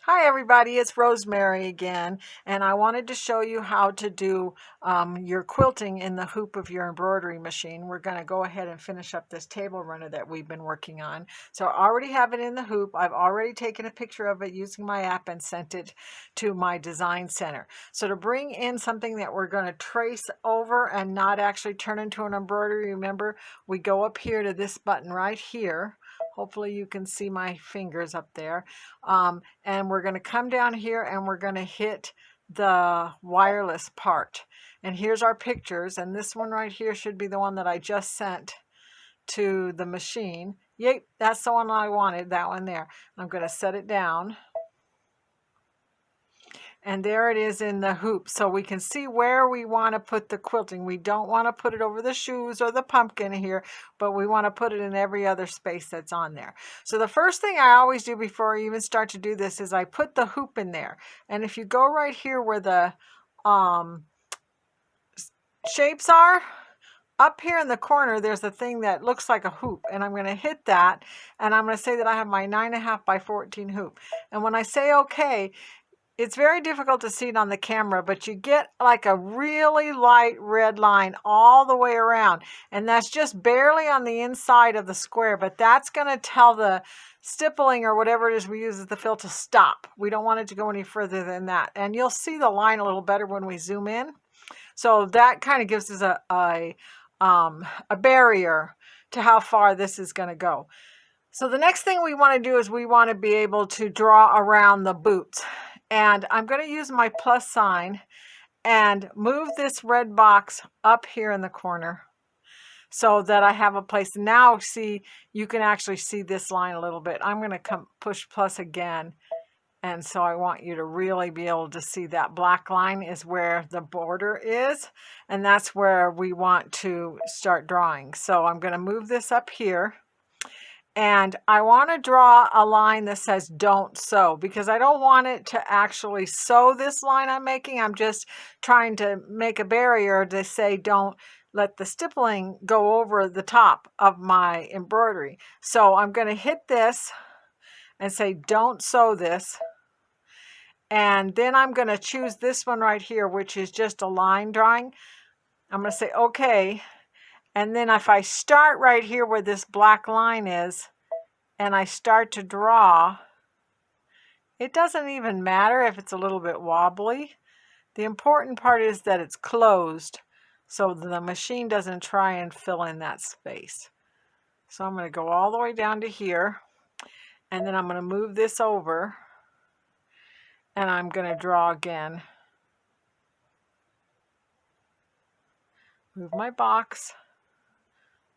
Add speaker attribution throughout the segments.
Speaker 1: Hi everybody, it's Rosemary again, and I wanted to show you how to do your quilting in the hoop of your embroidery machine. We're going to go ahead and finish up this table runner that we've been working on. So I already have it in the hoop. I've already taken a picture of it using my app and sent it to my design center. So to bring in something that we're going to trace over and not actually turn into an embroidery, remember, we go up here to this button right here. Hopefully you can see my fingers up there. And we're going to come down here and we're going to hit the wireless part. And here's our pictures. And this one right here should be the one that I just sent to the machine. Yep, that's the one I wanted, that one there. I'm going to set it down. And there it is in the hoop. So we can see where we want to put the quilting. We don't want to put it over the shoes or the pumpkin here, but we want to put it in every other space that's on there. So the first thing I always do before I even start to do this is I put the hoop in there. And if you go right here where the shapes are, up here in the corner, there's a thing that looks like a hoop, and I'm going to hit that, and I'm going to say that I have my 9.5 by 14 hoop. And when I say okay, it's very difficult to see it on the camera, but you get like a really light red line all the way around. And that's just barely on the inside of the square, but that's going to tell the stippling or whatever it is we use as the fill to stop. We don't want it to go any further than that. And you'll see the line a little better when we zoom in. So that kind of gives us a barrier to how far this is going to go. So the next thing we want to do is we want to be able to draw around the boots. And I'm going to use my plus sign and move this red box up here in the corner so that I have a place. Now see, you can actually see this line a little bit. I'm going to push plus again. And so I want you to really be able to see that black line is where the border is. And that's where we want to start drawing. So I'm going to move this up here. And I want to draw a line that says don't sew, because I don't want it to actually sew this line I'm making. I'm just trying to make a barrier to say don't let the stippling go over the top of my embroidery. So I'm going to hit this and say don't sew this. And then I'm going to choose this one right here, which is just a line drawing. I'm going to say okay. And then if I start right here where this black line is, and I start to draw, it doesn't even matter if it's a little bit wobbly. The important part is that it's closed so the machine doesn't try and fill in that space. So I'm going to go all the way down to here, and then I'm going to move this over, and I'm going to draw again. Move my box,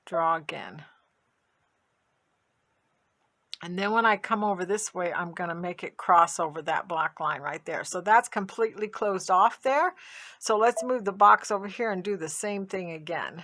Speaker 1: draw again. And then when I come over this way, I'm going to make it cross over that black line right there. So that's completely closed off there. So let's move the box over here and do the same thing again.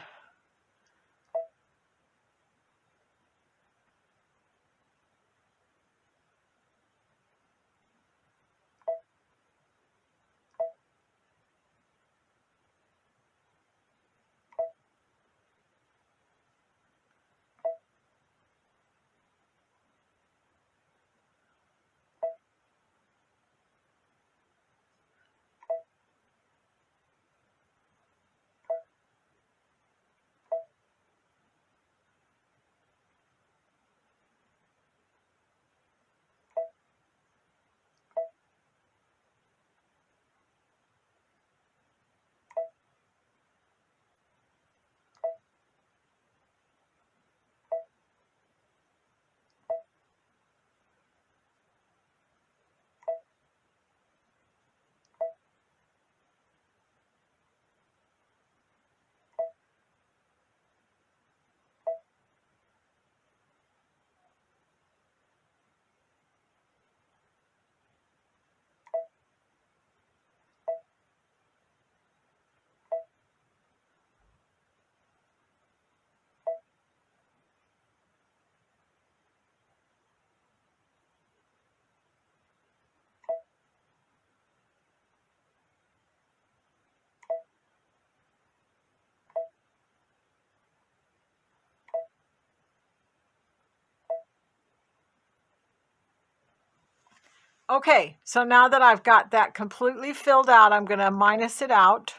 Speaker 1: Okay, so now that I've got that completely filled out, I'm going to minus it out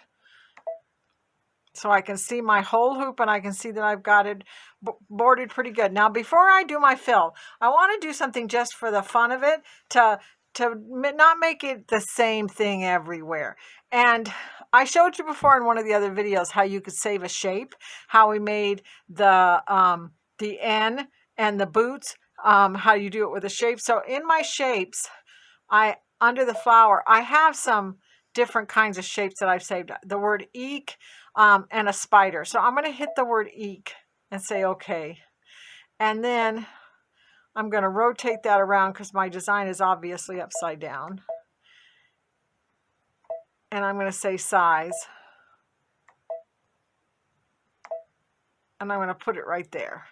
Speaker 1: so I can see my whole hoop, and I can see that I've got it bordered pretty good. Now, before I do my fill, I want to do something just for the fun of it to not make it the same thing everywhere. And I showed you before in one of the other videos how you could save a shape, how we made the N and the boots, how you do it with a shape. So in my shapes, under the flower, I have some different kinds of shapes that I've saved. The word eek and a spider. So I'm going to hit the word eek and say okay. And then I'm going to rotate that around because my design is obviously upside down. And I'm going to say size. And I'm going to put it right there.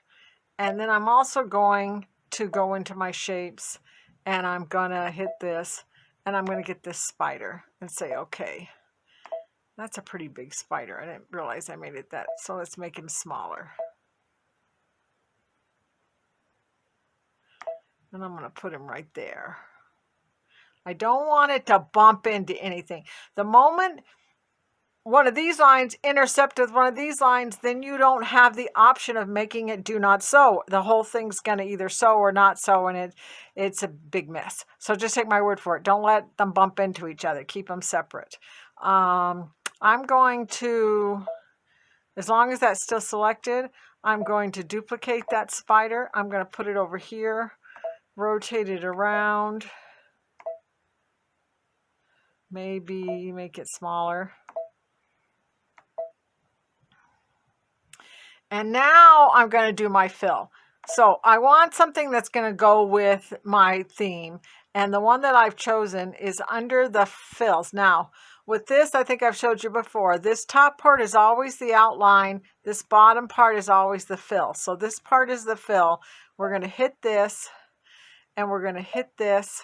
Speaker 1: And then I'm also going to go into my shapes, and I'm going to hit this, and I'm going to get this spider and say okay. That's a pretty big spider. I didn't realize I made it that. So let's make him smaller. And I'm going to put him right there. I don't want it to bump into anything. The moment one of these lines intersect with one of these lines, then you don't have the option of making it do not sew. The whole thing's going to either sew or not sew, and it's a big mess. So just take my word for it. Don't let them bump into each other. Keep them separate. I'm going to, as long as that's still selected, I'm going to duplicate that spider. I'm going to put it over here, rotate it around, maybe make it smaller. And now I'm going to do my fill. So I want something that's going to go with my theme. And the one that I've chosen is under the fills. Now, with this, I think I've showed you before, this top part is always the outline. This bottom part is always the fill. So this part is the fill. We're going to hit this, and we're going to hit this,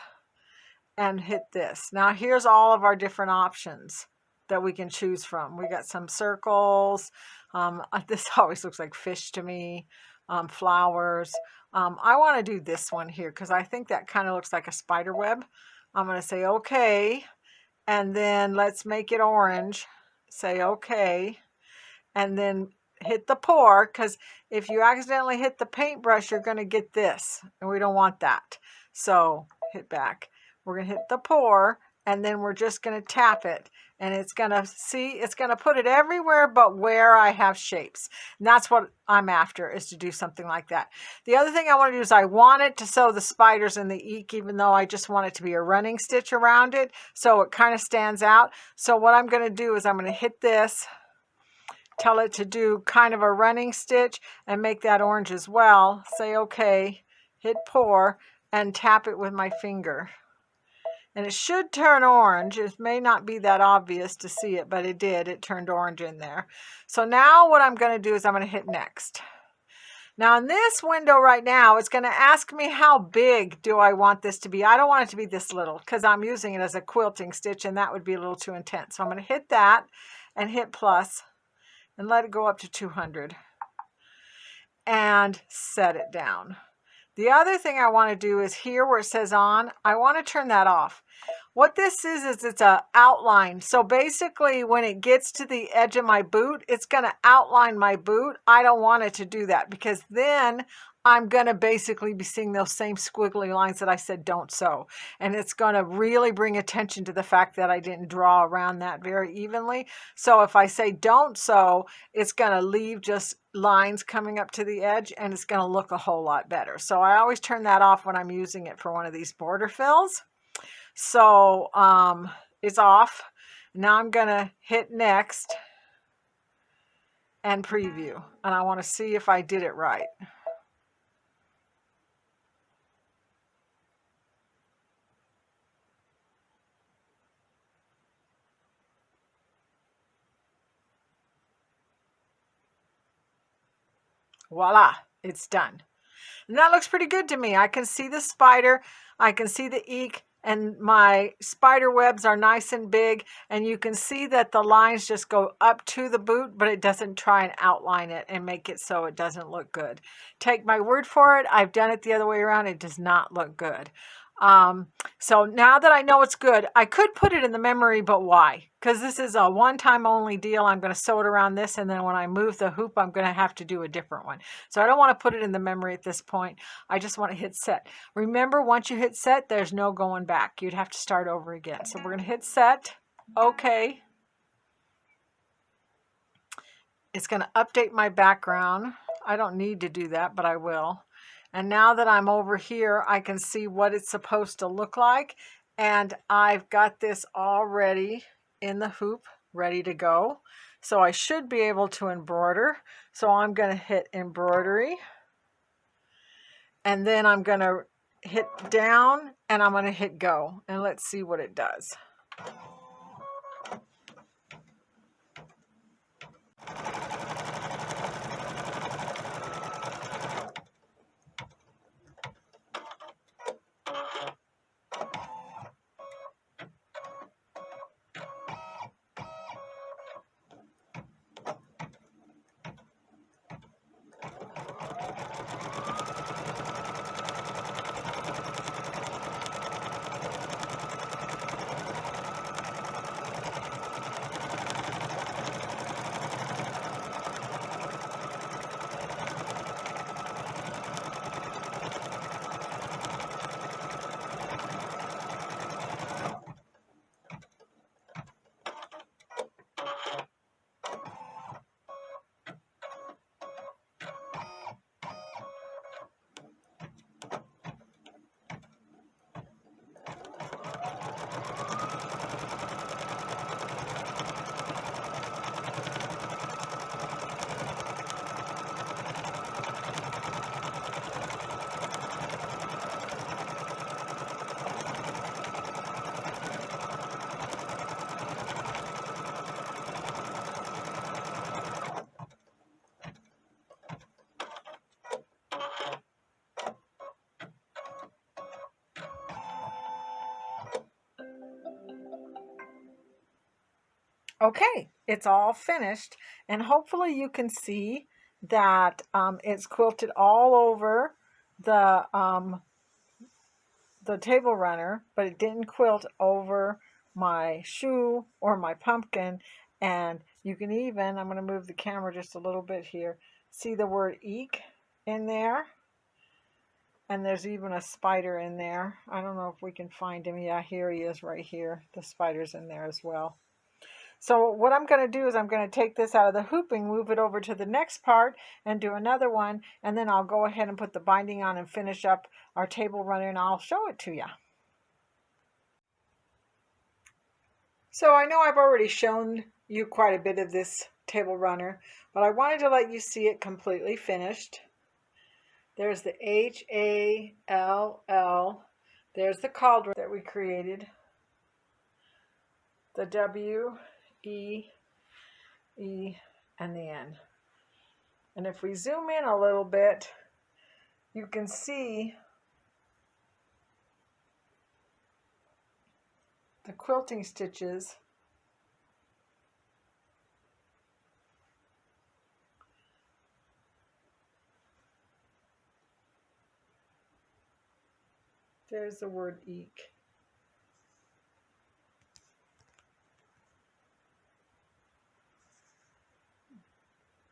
Speaker 1: and hit this. Now, here's all of our different options that we can choose from. We got some circles. This always looks like fish to me. Flowers. I want to do this one here because I think that kind of looks like a spider web. I'm going to say okay, and then let's make it orange. Say okay, and then hit the pour, because if you accidentally hit the paintbrush, you're going to get this, and we don't want that. So hit back. We're going to hit the pour, and then we're just going to tap it, and it's going to it's going to put it everywhere but where I have shapes. And that's what I'm after, is to do something like that. The other thing I want to do is I want it to sew the spiders in the eek, even though I just want it to be a running stitch around it, so it kind of stands out. So what I'm going to do is I'm going to hit this, tell it to do kind of a running stitch, and make that orange as well. Say okay, hit pour, and tap it with my finger. And it should turn orange. It may not be that obvious to see it, but it did. It turned orange in there. So now what I'm going to do is I'm going to hit next. Now in this window right now, it's going to ask me how big do I want this to be. I don't want it to be this little because I'm using it as a quilting stitch, and that would be a little too intense. So I'm going to hit that and hit plus and let it go up to 200 and set it down. The other thing I want to do is here where it says on, I want to turn that off. What this is it's an outline. So basically when it gets to the edge of my boot, it's going to outline my boot. I don't want it to do that, because then I'm going to basically be seeing those same squiggly lines that I said don't sew. And it's going to really bring attention to the fact that I didn't draw around that very evenly. So if I say don't sew, it's going to leave just lines coming up to the edge, and it's going to look a whole lot better. So I always turn that off when I'm using it for one of these border fills. So it's off. Now I'm going to hit next and preview, and I want to see if I did it right. Voila, it's done. And that looks pretty good to me. I can see the spider, I can see the eek, and my spider webs are nice and big, and you can see that the lines just go up to the boot, but it doesn't try and outline it and make it so it doesn't look good. Take my word for it, I've done it the other way around. It does not look good. So now that I know it's good, I could put it in the memory, but why? Because this is a one-time only deal. I'm going to sew it around this, and then when I move the hoop, I'm going to have to do a different one. So I don't want to put it in the memory at this point. I just want to hit set. Remember, once you hit set, there's no going back. You'd have to start over again. So we're going to hit set. Okay. It's going to update my background. I don't need to do that, but I will. And now that I'm over here, I can see what it's supposed to look like. And I've got this already in the hoop, ready to go. So I should be able to embroider. So I'm going to hit embroidery. And then I'm going to hit down and I'm going to hit go. And let's see what it does. Okay, it's all finished, and hopefully you can see that it's quilted all over the table runner, but it didn't quilt over my shoe or my pumpkin. And you can even, I'm going to move the camera just a little bit here, see the word eek in there. And there's even a spider in there. I don't know if we can find him. Yeah, here he is right here. The spider's in there as well. So what I'm going to do is I'm going to take this out of the hooping, move it over to the next part and do another one. And then I'll go ahead and put the binding on and finish up our table runner, and I'll show it to you. So I know I've already shown you quite a bit of this table runner, but I wanted to let you see it completely finished. There's the H-A-L-L. There's the cauldron that we created. The W, E, E, and the N. And if we zoom in a little bit, you can see the quilting stitches. There's the word eek.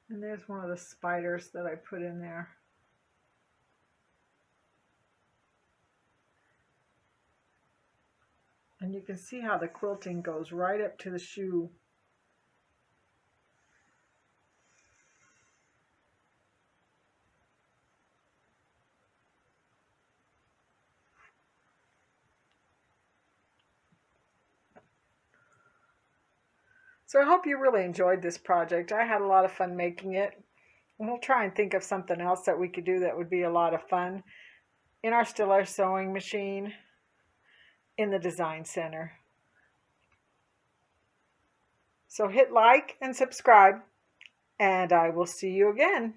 Speaker 1: And there's one of the spiders that I put in there. And you can see how the quilting goes right up to the shoe. So I hope you really enjoyed this project. I had a lot of fun making it. And we'll try and think of something else that we could do that would be a lot of fun in our Stellaire sewing machine in the Design Center. So hit like and subscribe, and I will see you again.